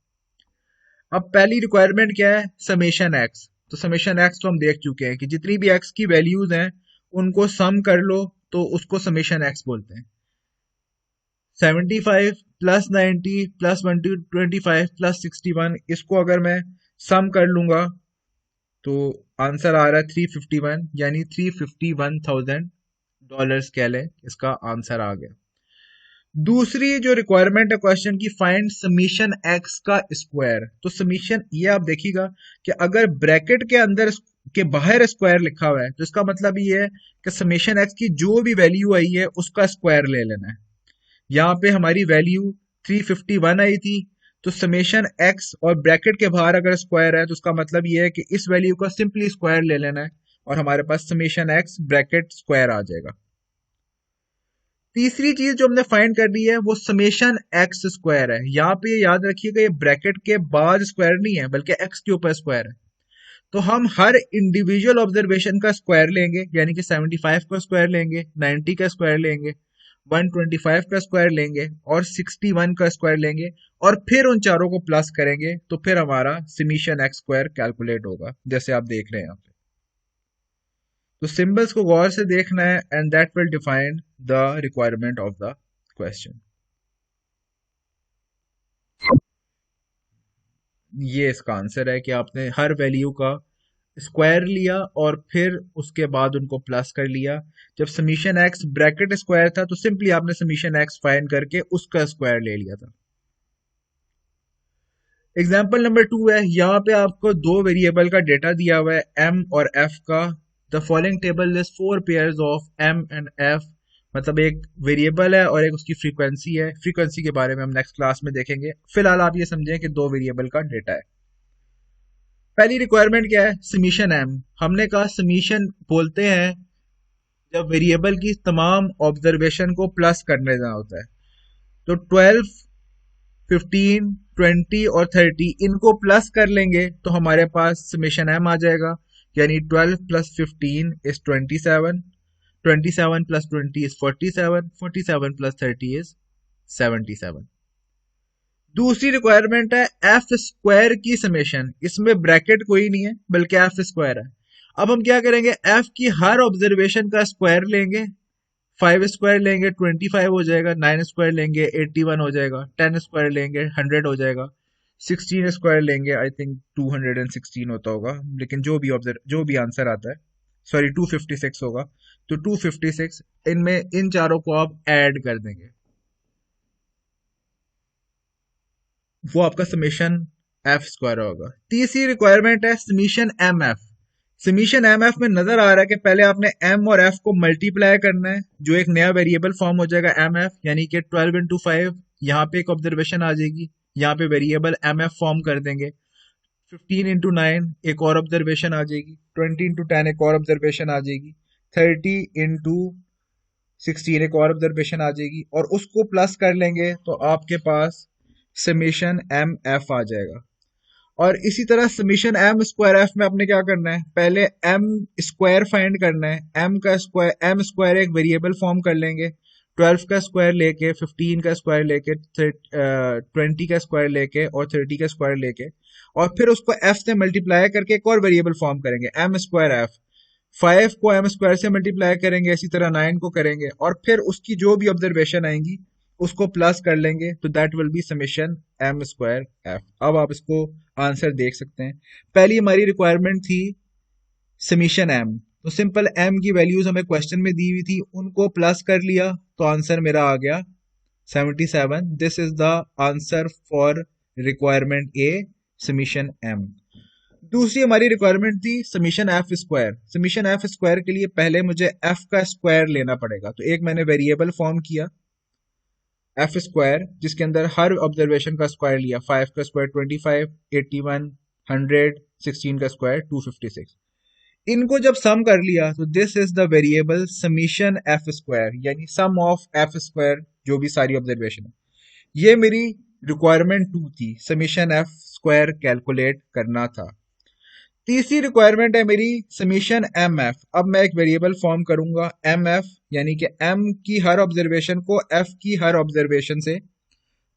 अब पहली रिक्वायरमेंट क्या है, समेशन एक्स। तो समेशन एक्स तो हम देख चुके हैं कि जितनी भी एक्स की वैल्यूज हैं उनको सम कर लो तो उसको समेशन एक्स बोलते हैं। 75 प्लस 90 प्लस 125 प्लस 61, इसको अगर मैं सम कर लूंगा तो आंसर आ रहा है 351, यानी $351,000 कह लें, इसका आंसर आ गया। दूसरी जो रिक्वायरमेंट है क्वेश्चन की, फाइंड समीशन एक्स का स्क्वायर। तो समीशन ये आप देखिएगा कि अगर ब्रैकेट के अंदर के बाहर स्क्वायर लिखा हुआ है तो इसका मतलब ये है कि समीशन एक्स की जो भी वैल्यू आई है उसका स्क्वायर ले लेना है। यहाँ पे हमारी वैल्यू 351 आई थी, तो समेशन x और ब्रैकेट के बाहर अगर स्क्वायर है तो उसका मतलब ये है कि इस वैल्यू का सिंपली स्क्वायर ले लेना है और हमारे पास समेशन x ब्रैकेट स्क्वायर आ जाएगा। तीसरी चीज जो हमने फाइंड कर ली है वो समेशन x स्क्वायर है। यहाँ पे याद रखिएगा ये ब्रैकेट के बाद स्क्वायर नहीं है बल्कि x के ऊपर स्क्वायर है। तो हम हर इंडिविजुअल ऑब्जर्वेशन का स्क्वायर लेंगे, यानी कि 75 का स्क्वायर लेंगे, 90 का स्क्वायर लेंगे, 125 का स्क्वायर लेंगे और 61 का स्क्वायर लेंगे, और फिर उन चारों को प्लस करेंगे तो फिर हमारा समीशन एक्स स्क्वायर कैलकुलेट होगा, जैसे आप देख रहे हैं यहाँ पे। तो सिंबल्स को गौर से देखना है and that will define the requirement of the question. ये इसका आंसर है कि आपने हर वैल्यू का स्क्वायर लिया और फिर उसके बाद उनको प्लस कर लिया। जब समीशन एक्स ब्रैकेट स्क्वायर था तो सिंपली आपने समीशन एक्स फाइंड करके उसका स्क्वायर ले लिया था। एग्जाम्पल नंबर 2 है, यहाँ पे आपको दो वेरिएबल का डेटा दिया हुआ है m और f का। The following table list 4 pairs of m and f। मतलब एक वेरिएबल है और एक उसकी फ्रीक्वेंसी है। फ्रीक्वेंसी के बारे में हम नेक्स्ट क्लास में देखेंगे, फिलहाल आप ये समझें कि दो वेरिएबल का डेटा है। पहली रिक्वायरमेंट क्या है? Summation m। हमने कहा समीशन बोलते हैं जब वेरिएबल की तमाम ऑब्जर्वेशन को प्लस करने जाना होता है। तो 12, 15, 20 और 30 इनको प्लस कर लेंगे तो हमारे पास समेशन m आ जाएगा, यानी 12 plus 15 is 27, 27 plus 20 is 47, 47 plus 30 is 77। दूसरी रिक्वायरमेंट है एफ स्क्वायर की समेशन। इसमें ब्रैकेट कोई नहीं है बल्कि एफ स्क्वायर है। अब हम क्या करेंगे, एफ की हर ऑब्जर्वेशन का स्क्वायर लेंगे। 5 स्क्वायर लेंगे 25 हो जाएगा, 9 स्क्वायर लेंगे 81 हो जाएगा, 10 स्क्वायर लेंगे 100 हो जाएगा, 16 स्क्वायर लेंगे आई थिंक 216 होता होगा, लेकिन जो भी आंसर आता है, सॉरी 256 होगा। तो 256, इनमें इन चारों को आप ऐड कर देंगे, वो आपका समीशन एफ स्क्वायर होगा। तीसरी रिक्वायरमेंट है summation M F. Summation M F में नजर आ रहा है कि पहले आपने एम और एफ को मल्टीप्लाई करना है, जो एक नया वेरिएबल फॉर्म हो जाएगा एम एफ, यानी कि 12 इंटू 5, यहाँ पे एक ऑब्जर्वेशन आ जाएगी, यहाँ पे वेरिएबल एम एफ फॉर्म कर देंगे। 15 इंटू 9 एक और ऑब्जर्वेशन आ जाएगी, 20 इंटू 10 एक और ऑब्जर्वेशन आ जाएगी, 30 इंटू 16 एक और ऑब्जर्वेशन आ जाएगी, और उसको प्लस कर लेंगे तो आपके पास समीशन एम एफ आ जाएगा। और इसी तरह समीशन एम स्क्वायर एफ में आपने क्या करना है, पहले एम स्क्वायर फाइंड करना है। एम स्क्वायर एक वेरिएबल फॉर्म कर लेंगे, 12 का स्क्वायर लेके, 15 का स्क्वायर लेके, 20 का स्क्वायर लेके और 30 का स्क्वायर लेके, और फिर उसको एफ से मल्टीप्लाई करके एक और वेरिएबल फॉर्म करेंगे एम स्क्वायर एफ। 5 को एम स्क्वायर से मल्टीप्लाई करेंगे, इसी तरह 9 को करेंगे, और फिर उसकी जो भी ऑब्जर्वेशन आएंगी उसको प्लस कर लेंगे, तो that will be summation M square F. अब आप इसको आंसर देख सकते हैं। पहली हमारी रिक्वायरमेंट थी समीशन एम, तो सिंपल एम की वैल्यूज हमें क्वेश्चन में दी हुई थी, उनको प्लस कर लिया तो आंसर मेरा आ गया 77। This is the answer for requirement A, summation M. दूसरी हमारी रिक्वायरमेंट थी summation F square. Summation F square के लिए पहले मुझे एफ का स्क्वायर लेना पड़ेगा, तो एक मैंने वेरिएबल फॉर्म किया एफ स्क्वायर, जिसके अंदर हर ऑब्जर्वेशन का स्क्वायर लिया। 5 का स्क्वायर 25, 81, 100, 16 का स्क्वायर 256। इनको जब सम कर लिया तो this is the variable summation F square, यानी सम ऑफ एफ स्क्वायर, जो भी सारी ऑब्जर्वेशन है। ये मेरी रिक्वायरमेंट 2 थी, समीशन एफ स्क्वायर कैलकुलेट करना था। तीसरी रिक्वायरमेंट है मेरी समीशन एम एफ। अब मैं एक वेरिएबल फॉर्म करूंगा एम एफ, यानी कि एम की हर ऑब्जर्वेशन को एफ की हर ऑब्जर्वेशन से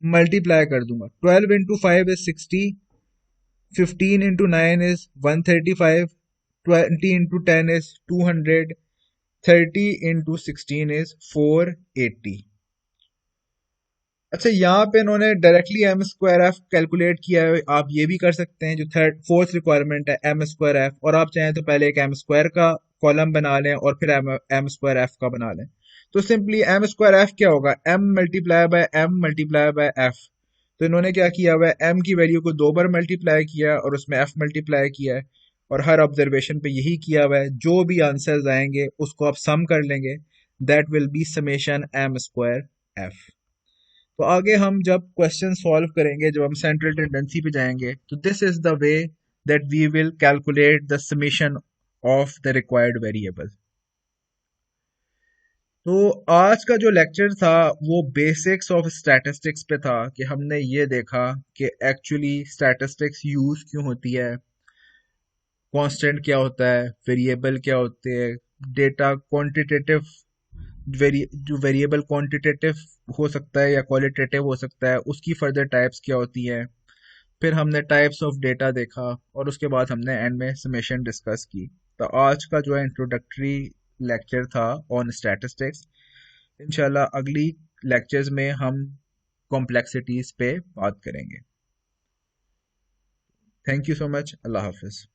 मल्टीप्लाई कर दूंगा। 12 into 5 is 60, 15 into 9 is 135, 20 into 10 is 200, 30 into 16 is 480। अच्छा, यहाँ पे इन्होंने directly M square F calculate किया है, आप ये भी कर सकते हैं। जो फोर्थ रिक्वायरमेंट है एम स्क्वायर एफ, और आप चाहें तो पहले एक एम स्क्वायर का कॉलम बना लें और फिर एम स्क्वायर एफ का बना लें। तो सिंपली एम स्क्वायर एफ क्या होगा, M multiply by M multiply by F. तो इन्होंने क्या किया हुआ है, एम की वैल्यू को 2 बार मल्टीप्लाई किया और उसमें एफ मल्टीप्लाई किया है, और हर ऑब्जर्वेशन पे यही किया हुआ है। जो भी आंसर्स आएंगे उसको आप सम कर लेंगे, that will be summation M square F. तो आगे हम जब क्वेश्चन सॉल्व करेंगे, जब हम सेंट्रल टेंडेंसी पे जाएंगे, तो this is the way that we will calculate the summation of the required variable. तो आज का जो लेक्चर था वो बेसिक्स ऑफ स्टैटिस्टिक्स पे था, कि हमने ये देखा कि एक्चुअली स्टैटिस्टिक्स यूज क्यों होती है, कांस्टेंट क्या होता है, वेरिएबल क्या होते हैं, डेटा क्वांटिटेटिव, जो वेरिएबल क्वांटिटेटिव हो सकता है या क्वालिटेटिव हो सकता है, उसकी फर्दर टाइप्स क्या होती हैं। फिर हमने टाइप्स ऑफ डेटा देखा, और उसके बाद हमने एंड में समेशन डिस्कस की। तो आज का जो है इंट्रोडक्टरी लेक्चर था ऑन स्टैटिस्टिक्स। इंशाल्लाह अगली लेक्चर्स में हम कॉम्प्लेक्सिटीज पे बात करेंगे। Thank you so much. Allah Hafiz.